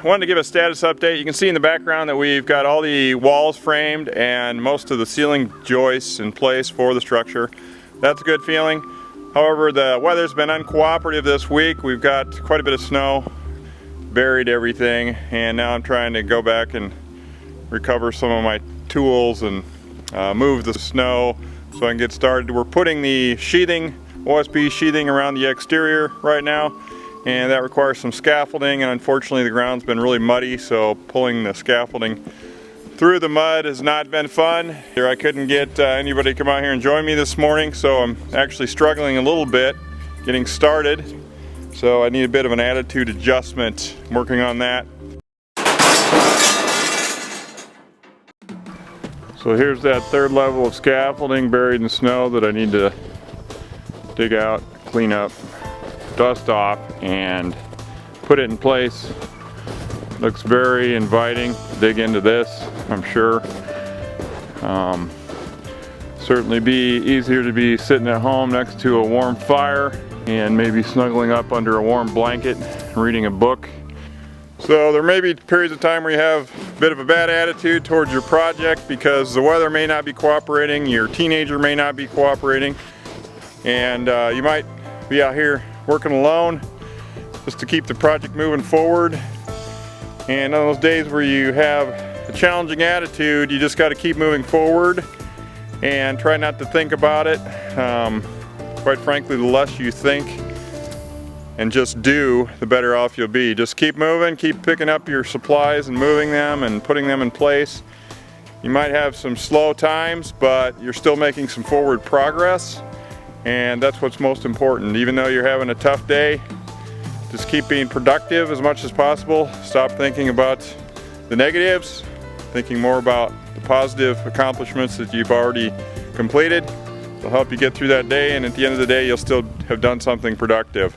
wanted to give a status update. You can see in the background that we've got all the walls framed and most of the ceiling joists in place for the structure. That's a good feeling. However, the weather's been uncooperative this week. We've got quite a bit of snow, buried everything, and now I'm trying to go back and recover some of my tools and move the snow so I can get started. We're putting the sheathing, OSB sheathing around the exterior right now, and that requires some scaffolding, and unfortunately the ground's been really muddy, so pulling the scaffolding through the mud has not been fun. I couldn't get anybody to come out here and join me this morning, so I'm actually struggling a little bit getting started. So I need a bit of an attitude adjustment. I'm working on that. So here's that third level of scaffolding buried in the snow that I need to dig out, clean up, dust off, and put it in place. Looks very inviting. Dig into this, I'm sure. Certainly be easier to be sitting at home next to a warm fire and maybe snuggling up under a warm blanket, reading a book. So there may be periods of time where you have a bit of a bad attitude towards your project because the weather may not be cooperating, your teenager may not be cooperating, and you might be out here working alone just to keep the project moving forward. And on those days where you have a challenging attitude, you just got to keep moving forward and try not to think about it. Quite frankly, the less you think and just do, the better off you'll be. Just keep moving, keep picking up your supplies and moving them and putting them in place. You might have some slow times, but you're still making some forward progress, and that's what's most important. Even though you're having a tough day, just keep being productive as much as possible. Stop thinking about the negatives, thinking more about the positive accomplishments that you've already completed. It'll help you get through that day, and at the end of the day, you'll still have done something productive.